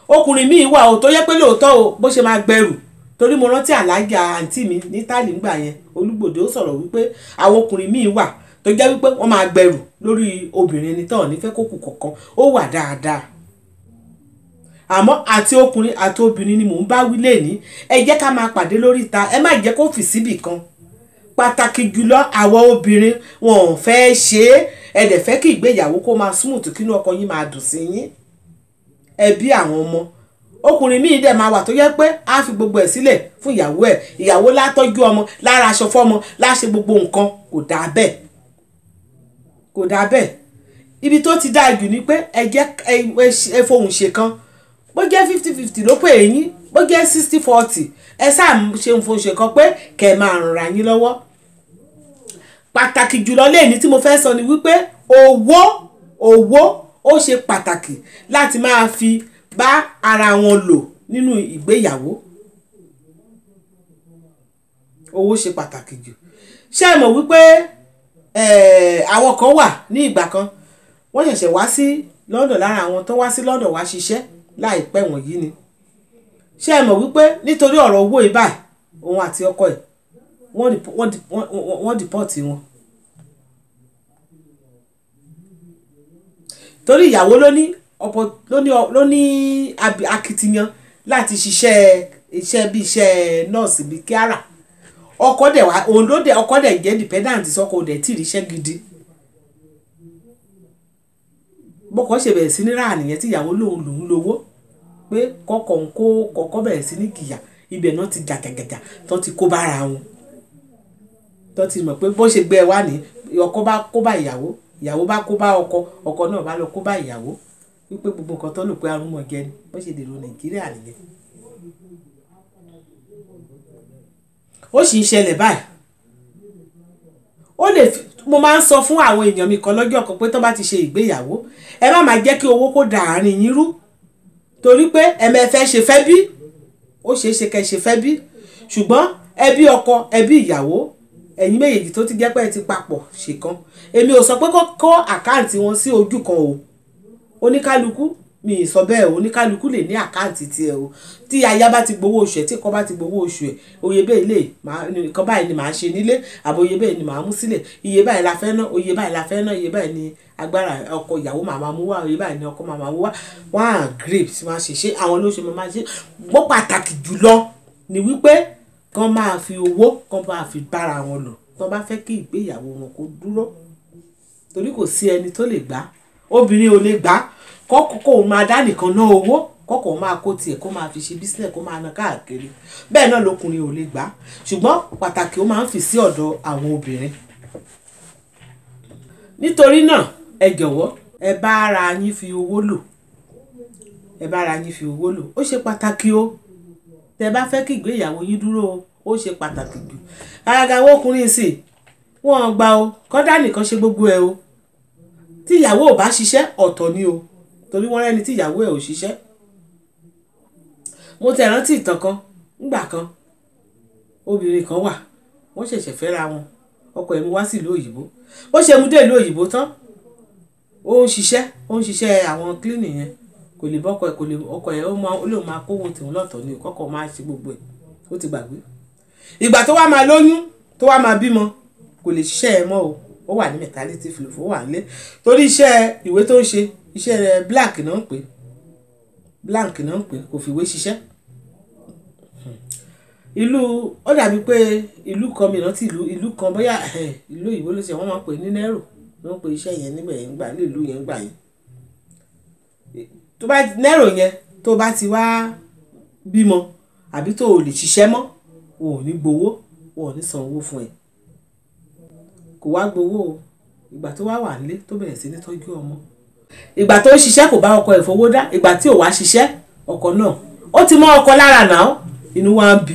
Ọkùnrin míì wà ó tó yẹ pé lóòótọ́ o bó ṣe máa gbẹrù, torí mo rántí àlájà àǹtí mi ní Tálì ńgbà yẹn Olúgbòde ó sọ̀rọ̀ wípé àwọn ọkùnrin míì wà tó jẹ́ wípé wọ́n máa gbẹrù lórí obìnrin ẹni tán nífẹ̀ẹ́ kókù kọ̀ọ̀kan ó wà dáadáa. Àmọ́ àti ọkùnrin àti obìnrin ni mò ń bá wí lẹ́ni, ẹ jẹ́ ká máa pàdé lórí ìta, ẹ má jẹ́ kó fi síbì kan. Pàtàkì jùlọ àwọn obìnrin wọn ò fẹ́ ṣe é, ẹ dẹ̀ fẹ́ kí ìgbéyàwó kó máa smooth kínú ọkọ yín máa dùn sí yín. Ẹbí àwọn ọmọ ọkùnrin míì dẹ̀ máa wà tó yẹ pé á fi gbogbo ẹ̀ sílẹ̀ fún ìyàwó ẹ̀, ìyàwó látọ́jú ọmọ lára aṣọ fọ́mọ láṣẹ gbogbo nǹkan, kò dáa bẹ́ẹ̀. Ibi tó ti dáa jù ni pé ẹ jẹ́ ẹ fohùn ṣe kan, bó jẹ́ 50-50 ló pè é yín, bó jẹ́ 60-40 ẹ sáà ṣe ń fohùn ṣe kan pé kẹ́ ẹ máa ràn ra yín lọ́wọ́. Pàtàkì jùlọ lẹ́yìn tí mo fẹ́ sọ ni wípé owó ó ṣe pàtàkì láti máa fi bá ara wọn lò nínú ìgbéyàwó. Owó ṣe pàtàkì jù. Ṣé ẹ mọ̀ wípé àwọn kan wà ní ìgbà kan wọ́n ṣẹ̀ṣẹ̀ wá sí London, lára àwọn tó wá sí London wá ṣiṣẹ́ láìpẹ́ wọ̀nyí ni. Ṣé ẹ mọ̀ wípé nítorí ọ̀rọ̀ owó ìbáyìí òun àti ọkọ ẹ̀ wọ́n dìpọ́ọ̀tì wọn. Torí ìyàwó ló ní akitiyan láti ṣiṣẹ́ iṣẹ́ bí iṣẹ́ nọ́ọ̀sì bí kíárà. Ọkọ dẹ̀ jẹ́ dependent sọ́kọ dẹ̀ tí ríṣẹ́ gidi. Bọ́kọ ṣe bẹ̀rẹ̀ sí ní rà nìyẹn tí ìyàwó lòun lówó pé kọ́kọ́ bẹ̀rẹ̀ sí ní kìyà, ibẹ̀ náà ti jàgàgàgà tó ti kó bára wọn. Tó ti mọ̀ pé bó ṣe gbé ẹ wá ní ọkọ bá kó bá ìyàwó bá kó bá ọkọ náà bá lọ kó bá ìyàwó wípé gbogbo nǹkan tó lò pé arúmọjẹ ni bó ṣe dèrò Nàìjíríà nìyẹn. Ó sì ń ṣẹlẹ̀ báyìí. Mo máa ń sọ fún àwọn èèyàn mi kan lọ́jọ́ kan pé tó bá ti ṣe ìgbéyàwó ẹ má máa jẹ́ kí owó kó da àárín yín rú, torí pé ẹ̀mẹ́fẹ́ ṣe fẹ́ bí ó ṣeé ṣe kẹ́ ṣe fẹ́ bí, ṣùgbọ́n ẹbí ọkọ ẹbí ìyàwó ẹ̀yin méjèèjì tó ti jẹ́ pé ẹ ti papọ̀ ṣe kan. Èmi ò sọ pé kó àkáǹtì wọn sí ojú kan o, oníkálukú mi ì sọ bẹ́ẹ̀ o, oníkálukú lè ní àkáǹtì tiẹ̀ o. Tí aya bá ti gbowó oṣù ẹ̀ tí kò bá ti gbowó oṣù ẹ̀, oye bẹ́ẹ̀ nǹkan báyìí ni màá ṣe nílé, àbò oye bẹ́ẹ̀ ni màá mú sílẹ̀, iye báyìí la fẹ́ ná, oye báyìí la fẹ́ ná, iye báyìí ni agbára ọkọ ìyàwó màmá mú wá, oye báyìí ni ọkọ màmá mú wá. Wọ́n á grip tí wọ́n á ṣe àwọn ló ṣe máa ṣe. Bó pàtàkì jùlọ ni wípé kán máa fi owó kán máa fi bára wọn lò tó bá fẹ́ kí ìgbéyàwó wọn kó dúró, torí kò sí ẹni tó lè gbà. Obìnrin ò lè gbà kọ́kọ́ máa dá nìkan ná owó, kọ́kọ́ máa kó tiẹ̀ kó máa fi ṣe business kó máa ná káàkiri. Bẹ́ẹ̀ náà lọkùnrin ò lè gbà, ṣùgbọ́n pàtàkì ó máa ń fi sí ọ̀dọ̀ àwọn obìnrin. Nítorí náà ẹ jọ̀wọ́ ẹ bá ara yín fi owó lò, ó ṣe pàtàkì o. Tẹ́ bá fẹ́ kí ìgbéyàwó yín dúró ó ṣe pàtàkì jù. Àgàgà àwọn ọkùnrin sì wọ́n gbà o kọ́dá nìkan ṣe gbogbo ẹ o. Tí ìyàwó ò bá ṣiṣẹ́ ọ̀tọ̀ ni o, torí wọ́n rẹ́ni tí ìyàwó ẹ̀ ò ṣiṣẹ́. Mo tẹ̀ rántí ìtàn kan nígbà kan, obìnrin kan wà wọ́n ṣẹ̀ṣẹ̀ fẹ́ra wọn, ọkọ ẹ̀ mú wá sí ìlú òyìnbó. Bó ṣe mú dé ìlú òyìnbó tán ó ń ṣiṣẹ́ àwọn cleaning yẹn, kò lè bọ́kọ ẹ̀, ọkọ ẹ̀ ó lóun máa kówó tìhun lọ́tọ̀ ni kọ́kọ́ máa ṣe gbogbo ẹ̀, ó ti gbàgbé. Ìgbà tó wá máa lóyún tó wá máa bímọ kò lè ṣiṣẹ́ ẹ mọ́ o, ó wà ní maternity leave, ó wà nílé torí iṣẹ́ ìwé tó ń ṣe iṣẹ́ blank náà ń pè kò fìwé ṣiṣẹ́. Ó dàbí pé ìlú kan mìíràn tí ìlú kan bóyá ìlú òyìnbó ló ṣe wọ́n máa ń pè ní Nero ló ń pè iṣẹ́ yẹn níbẹ̀ yẹn gbà ní ìlú yẹn gbà yẹn. Tó bá Nero yẹn tó bá ti wá bímọ àbí tó o lè ṣiṣẹ́ mọ́ o ò ní gbowó, o ò ní san owó fún ẹ. Kò wá gbowó o, ìgbà tó wá wà nílé tó bẹ̀rẹ̀ sí ní tọ́jú ọmọ. ìgbà tó ń ṣiṣẹ́ kò bá ọkọ ẹ̀ fowó dá, ìgbà tí ò wá ṣiṣẹ́ ọkọ náà ó ti mọ́ ọkọ lára náà, inú wa ń bi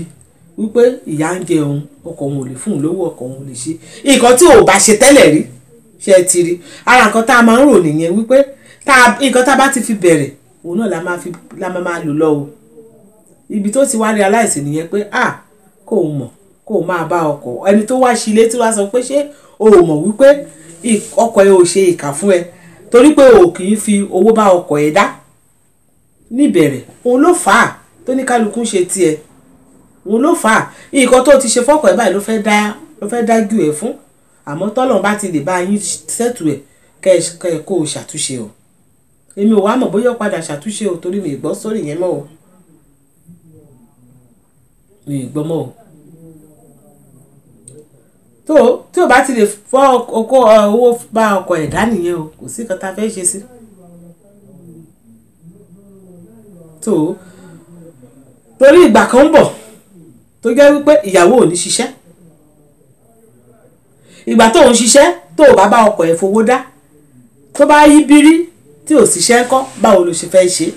wípé ìyá ń jẹ òun, ọkọ òun ò lè fún un lówó, ọkọ òun ò lè ṣe nǹkan tí ò bá ṣe tẹ́lẹ̀ rí. ṣe ti rí ara nǹkan tá a máa ń rò nìyẹn wípé nǹkan tá a bá ti fi bẹ̀rẹ̀ òun náà la máa lò lọ o. ibi tó ti wá realize nìyẹn pé kó o mọ̀ kó o máa bá ọkọ ẹni tó wá sílé tí wàá sọ pé ṣé o ò mọ̀ wípé ọkọ ẹ ò ṣe ìkà fún ẹ torí pé o kì í fi owó bá ọkọ ẹ dá níbẹ̀rẹ̀. òun ló fà á tó ní kálukú ṣe tiẹ̀, òun ló fà á nǹkan tó ti ṣe fọ́kọ ẹ báyìí ló fẹ́ dájú ẹ fún. àmọ́ tọ́lọ́run bá ti lè bá yín sẹ́tù ẹ̀ kẹ́ kó o ṣàtúnṣe o. èmi ò wá mọ̀ bóyá ó padà ṣàtúnṣe o torí mi ì gbọ́ sórí yẹn mọ́ o, mi ì gbọ́ mọ́ o. tí o bá ti lè fọ́ owó bá ọkọ ẹ̀ dá nìyẹn o, kò sí nǹkan tá a fẹ́ ṣe sí. torí ìgbà kan ń bọ̀ tó jẹ́ wípé ìyàwó ò ní ṣiṣẹ́, ìgbà tó ń ṣiṣẹ́ tó o bá bá ọkọ ẹ̀ fowó dá, tó bá yí bírí tí ò ṣiṣẹ́ ńkọ́ báwo ló ṣe fẹ́ ṣe.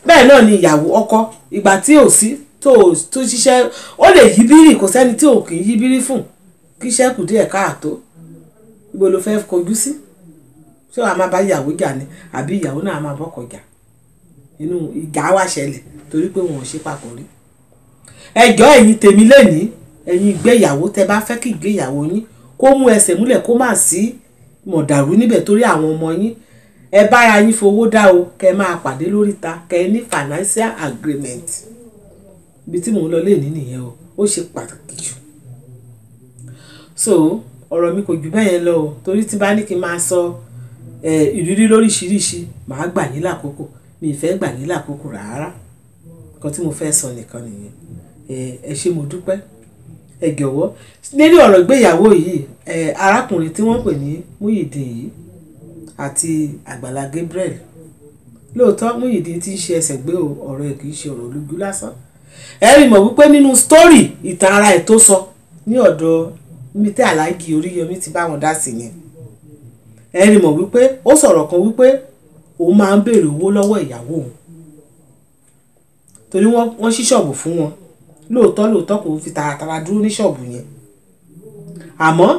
bẹ́ẹ̀ náà ni ìyàwó ọkọ ìgbà tí ò sí tó ṣiṣẹ́ ó lè yí bírí, kò sẹ́ni tí ò kì í yí bírí fún kí iṣẹ́ kù díẹ̀ káàtó. ibo ló fẹ́ kojú sí? ṣé wàá máa bá ìyàwó jà ni àbí ìyàwó náà máa bọ́kọ jà? inú ìjà wá ṣẹlẹ̀ torí pé wọn ò ṣe papọ̀ rí. ẹjọ́ ẹ̀yin tèmi lẹ́ni ẹ̀yin ìgbéyàwó tẹ́ bá fẹ́ kí ìgbéyàwó yín kó mú ẹsẹ̀ múlẹ̀ kó má sí mọ̀dàrú níbẹ̀ torí àwọn ọmọ yín, ẹ bára yín fowó dá o, kẹ́ máa pàdé lóríta, kẹ́ ní financial agreement. ibi tí mò ń lọ lé ní nìyẹn o, ó ṣe pàtàkì jù. so ọ̀rọ̀ mi kò jù bẹ́ẹ̀ yẹn lọ o, torí tí bá ní kí n máa sọ ìrírí lóríṣiríṣi màá gbà yín lákòókò, mi ì fẹ́ gbà yín lákòókò rárá. nǹkan tí mo fẹ́ sọ nìkan nìyẹn. ẹ ṣé mo dúpẹ́. ẹ jọ̀wọ́ lórí ọ̀rọ̀ ìgbéyàwó yìí arákùnrin tí wọ́n pè ní Muyideen yìí àti Àgbàlá Gabriel, lóòótọ́ Muyideen ti ń ṣe ẹsẹ̀ gbé ọ̀rọ̀ ẹ̀ kì í ṣe ọ̀rọ̀ olójú lásán. ẹ rí mọ̀ wípé nínú sítórì ìtàn ara ẹ̀ tó sọ ní ọ̀dọ̀ níbi tí Aláàjì Oríyọmí ti bá wọn dá sí yẹn, ẹ rí mọ̀ wípé ó sọ̀rọ̀ kan wípé òun máa ń béèrè owó lọ́wọ́ ìyàwó òun torí wọ́n ṣí ṣọ́ọ̀bù fún wọn. lóòótọ́ kò fi tààràtàrà dúró ní ṣọ́ọ̀bù yẹn, àmọ́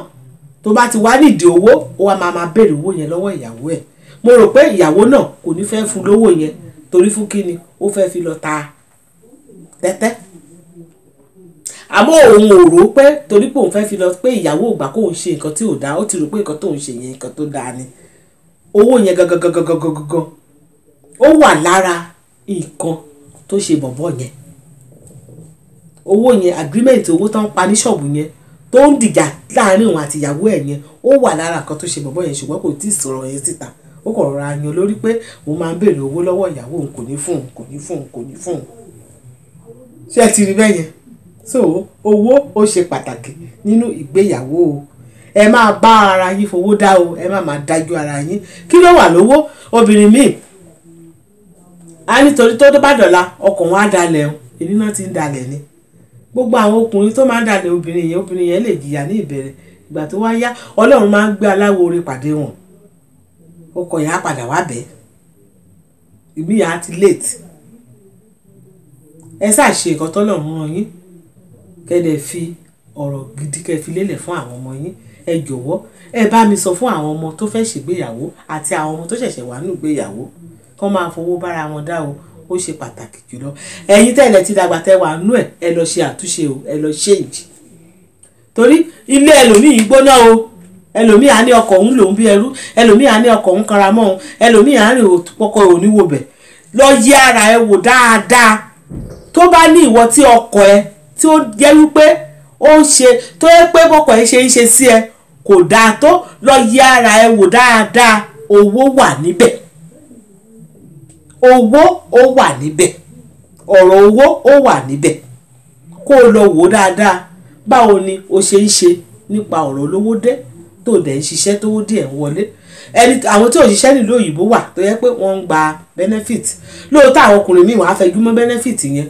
tó bá ti wá nídìí owó ó wá máa béèrè owó yẹn lọ́wọ́ ìyàwó ẹ̀. mo rò pé ìyàwó náà kò ní fẹ́ fún lówó yẹn torí fún kíni ó fẹ́ fi lọ ta tẹ́tẹ́. àmọ́ òun ò rò pé torí pé òun fẹ́ fi lọ pé ìyàwó ògbà kó òun ṣe nǹkan tí ò dáa, ó ti rò pé nǹkan tó ń ṣe yẹn nǹkan tó dáa ni. owó yẹn gangan ó wà lára nǹkan tó ṣe bọ̀bọ̀ yẹn. owó yẹn agreement owó tó ń pa ní ṣọ́ọ̀bù yẹn tó ń dìjà láàrin òun àti ìyàwó ẹ̀ yẹn ó wà lára nǹkan tó ṣe bọ̀bọ̀ yẹn, ṣùgbọ́n kò tí ì sọ̀rọ̀ yẹn síta. ó kọ̀ rọra yan lórí pé òun máa ń béèrè owó lọ́wọ́ ìyàwó òun, kò ní fún òun. ṣé ẹ ti rí bẹ́ẹ̀ yẹn? so owó ó ṣe pàtàkì nínú ìgbéyàwó o. ẹ máa bá ara yín fowó dá o, ẹ má máa dájú ara yín. kí ló wà lówó? obìnrin míì á nítorí tó bá dọ̀la ọkọ wọn á dalẹ̀ o, èyí náà ti ń dalẹ̀ ni. gbogbo àwọn ọkùnrin tó máa ń dalẹ̀ obìnrin yẹn lè jìyà ní ìbẹ̀rẹ̀, ìgbà tó wá yá Ọlọ́run máa ń gbé aláwo oore pàdé wọn, ọkọ yẹn á padà wá bẹ́ẹ̀, ìmí yẹn á ti late. ẹ ṣáà ṣe nǹkan tọ́lọ́run rán yín, kẹ́dẹ̀ fi ọ̀rọ̀ gidi kẹ́ fi lélẹ̀ fún àwọn ọmọ yín. ẹ jọ̀wọ́ ẹ bá mi sọ fún àwọn ọmọ tó fẹ́ ṣègbéyàwó àti àwọn ọmọ tó ṣẹ̀ṣẹ̀ wà nínú ìgbéyàwó kán máa fowó bára wọn dá o, ó ṣe pàtàkì jùlọ. ẹ̀yin tẹ́lẹ̀ ti dàgbà tẹ́ wà nú ẹ̀, ẹ lọ ṣe àtúnṣe o, ẹ lọ change. torí ilé ẹlòmíì gbóná o, ẹlòmíì á ní ọkọ òun lòún bí ẹrú, ẹlòmíì á ní ọkọ òun kanra mọ́ òun, ẹlòmíì á ní ọkọ òun níwò bẹ̀. lọ yẹ ara ẹ wò dáadáa. tó bá ní ìwọ tí ọkọ ẹ tí ó jẹ́ wípé ó ń ṣe tó yẹ pé bọ́kọ ẹ ṣe ń ṣe sí ẹ kò dáa tó, lọ yẹ ara ẹ wò dáadáa. owó wà níbẹ̀, owó ó wà níbẹ̀, ọ̀rọ̀ owó ó wà níbẹ̀. kó o lọ wò dáadáa báwo ni o ṣe ń ṣe nípa ọ̀rọ̀ olówó dé tó dẹ̀ ń ṣiṣẹ́ tó díẹ̀ ń wọlé. àwọn tí ò ṣiṣẹ́ nílùú òyìnbó wà tó yẹ pé wọ́n ń gba benefit. lóòótọ́ àwọn ọkùnrin míì wọ́n á fẹ́ gbímọ́ benefit yẹn,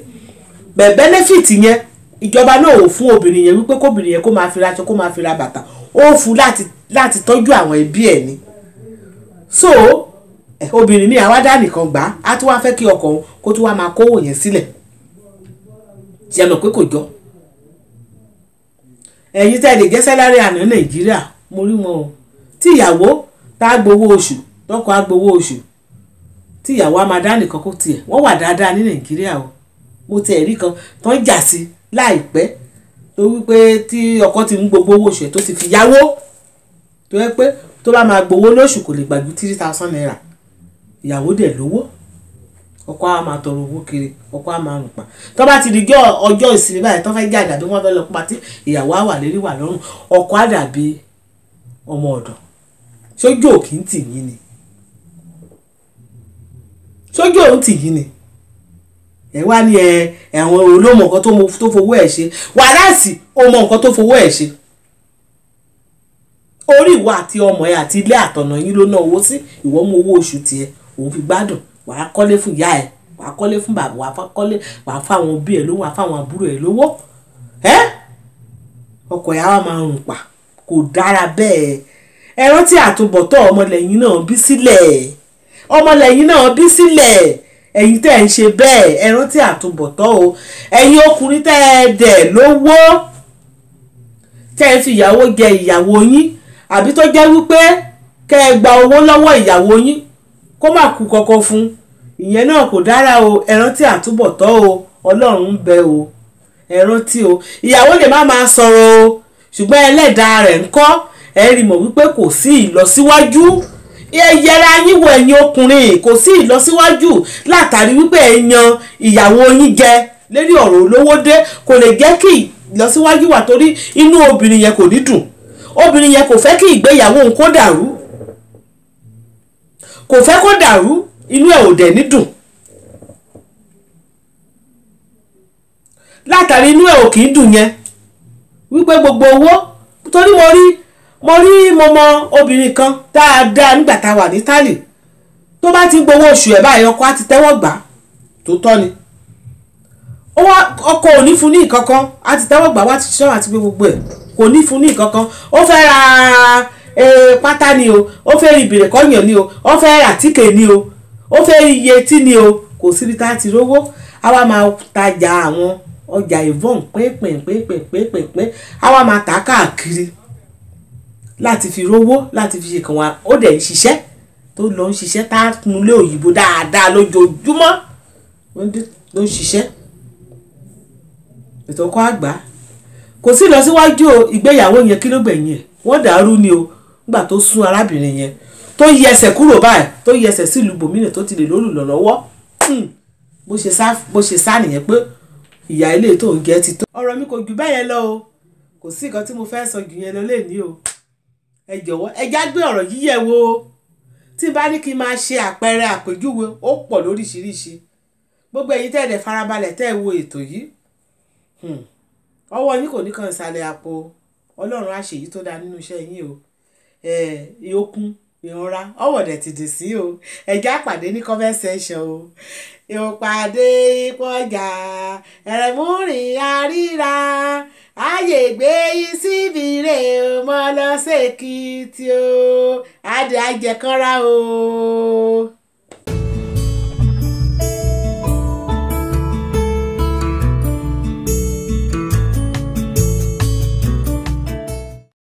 bẹ́ẹ̀ benefit yẹn ìjọba náà ò fún obìnrin yẹn wípé kóbìnrin yẹn kó máa fi raṣọ kó máa fi ra bàtà, ó fún láti tọ́jú àwọn ẹbí ẹ̀ ni. so obìnrin mi àwa dá nìkan gbà á tún wá fẹ́ kí ọkọ òun kó tún wá máa kówó yẹn sílẹ̀ ṣe mọ̀ pé kò jọ. ẹ̀yin tẹ́ lè jẹ́ sẹ́lárì àná Nàìjíríà mo rí wọn o tí ìyàwó tá a gbowó oṣù tọkọ á gbowó oṣù tí ìyàwó á máa dá nìkan kó tiẹ̀ wọ́n wà dáadáa ní Nàìjíríà o mo tiẹ̀ rí kan tó ń jà sí láìpẹ́ tó wípé tí ọkọ ti ń gbogbo owó oṣù ẹ̀ tó ti fi yáwó tó yẹ pé tó bá máa gbowó lóṣù kò lè gbàgbé 3,000 naira ìyàwó dẹ̀ lówó ọkọ á máa tọrọ owó kiri ọkọ á máa rùn pa tó bá ti di ọjọ́ ìsinmi báyìí tó fẹ́ jà dàbí wọ́n fẹ́ lọ pátí ìyàwó á wà lérí wà lọ́rùn ọkọ á dàbí ọmọ ọ̀dọ̀ sójú òkì ń tì yín ni sójú òun tì yín ni ẹ wá ní ẹ̀wọ̀n olómọ nǹkan tó fowó ẹ̀ ṣe wàhálàsì ó mọ nǹkan tó fowó ẹ̀ ṣe orí ìwọ àti ọmọ ẹ àti ilé àtọ̀nà yín ló ná owó sí ìwọ mú owó oṣù tiẹ̀ òun fi gbádùn wàá kọ́lé fún ìyá ẹ̀ wàá kọ́lé fún bàbá wàá fáwọn òbí ẹ̀ lówó wàá fáwọn àbúrò ẹ̀ lówó ọkọ̀ ẹ̀ á máa rùn pa kò dára bẹ́ẹ̀ ẹ rántí àtúbọ̀tọ̀ ọmọlẹ́yìn náà bí sílẹ̀ ọmọlẹ́yìn náà bí sílẹ̀ ẹ̀yin tẹ́ ẹ̀ ń ṣe bẹ́ẹ̀ ẹ rántí àtúbọ̀tọ̀ o ẹ̀yin ọkùnrin tẹ́ ẹ dẹ̀ lówó tẹ́ ẹ fi ìyàwó jẹ ìyàwó yín àbí tó jẹ́ wípé kẹ́ ẹ gba owó lọ́wọ́ ìyàwó yín kó má kú kọ́kọ́ fún ìyẹn náà kò dára o ẹ rántí àtúbọ̀tọ̀ o Ọlọ́run ń bẹ o ẹ rántí o ìyàwó lè má máa sọ̀rọ̀ o ṣùgbọ́n ẹlẹ́dàá rẹ̀ ń kọ́ ẹ rí mọ̀ wípé kò sí ìlọsíwájú yẹra yín wo ẹ̀yin ọkùnrin kò sí ìlọsíwájú látàrí wípé ẹ yan ìyàwó yín jẹ lérí ọ̀rọ̀ olówó dé kò lè jẹ́ kí ìlọsíwájú wà torí inú obìnrin yẹn kò ní dùn obìnrin yẹn kò fẹ́ kí ìgbéyàwó òun kó dàrú kò fẹ́ kó dàrú inú ẹ̀ ò dẹ̀ ní dùn látàrí inú ẹ̀ ò kì í dùn yẹn wípé gbogbo owó torí mo mọ obìnrin kan dáadáa nígbà tá a wà ní Italy tó bá ti gbowó oṣù ẹ̀ báyìí ọkọ á ti tẹ́wọ́ gbà tó tọ́ ni ọkọ ò ní fún ní ìkankan á ti tẹ́wọ́ gbà wá ti ṣọ́ àti gbogbo ẹ̀ kò ní fún ní ìkankan ó fẹ́ ra pátá ni o ó fẹ́ rí ìbèrè kọ́yàn ni o ó fẹ́ ra tíkè ni o ó fẹ́ rí iye tí ni o kò síbi tá a ti rówó á wá máa tajà àwọn ọjà ìvọ́n pínpín á wá máa tà káàkiri láti fi rówó láti fi ṣe kàn wá ó dẹ̀ ń ṣiṣẹ́ tó lọ ń ṣiṣẹ́ tá a nulẹ̀ òyìnbó dáadáa lójoojúmọ́ ló ń ṣiṣẹ́ ètò ọkọ àgbà kò sí lọ síwájú ìgbéyàwó yẹn kí ló gbẹ̀yìn ẹ̀ wọ́n dàrú ni o nígbà tó sún arábìnrin yẹn tó yí ẹsẹ̀ kúrò báyìí tó yí ẹsẹ̀ sílùú bòmínà tó ti lè lólùlọ lọ́wọ́ bó ṣe sá nìyẹn pé ìyá ilé tó ń jẹ́ ti tó. ọ̀rọ̀ mi kò jù bẹ́ẹ̀ yẹn lọ o kò sí nǹkan tí mo fẹ́ sọ jù yẹn lọ lẹ́ni o ẹ jọ̀wọ́ ẹ já gbé ọ̀rọ̀ yìí yẹ̀ wò ó tí n bá ní kí n máa ṣe àpẹẹrẹ àpèjúwe ó pọ̀ lóríṣiríṣi gbogbo ẹ̀yin tẹ́ ẹ̀ dẹ̀ farabalẹ̀ tẹ́ ẹ̀ wo ètò yìí ọwọ́ yín kò ní kan ìsàlẹ̀ àpò Ọlọ́run á ṣe èyí tó dáa nínú iṣẹ́ yín o ìyókùn ìrora ọwọ́ dẹ̀ ti dì sí o ẹ̀já pàdé ní comment section o ìpàdé ìpọ́jà ẹ̀rẹ̀múrìn àríra ààyè gbé síbi rẹ̀ mọ́ lọ́sẹ̀kì tí o adé àjẹkánra o.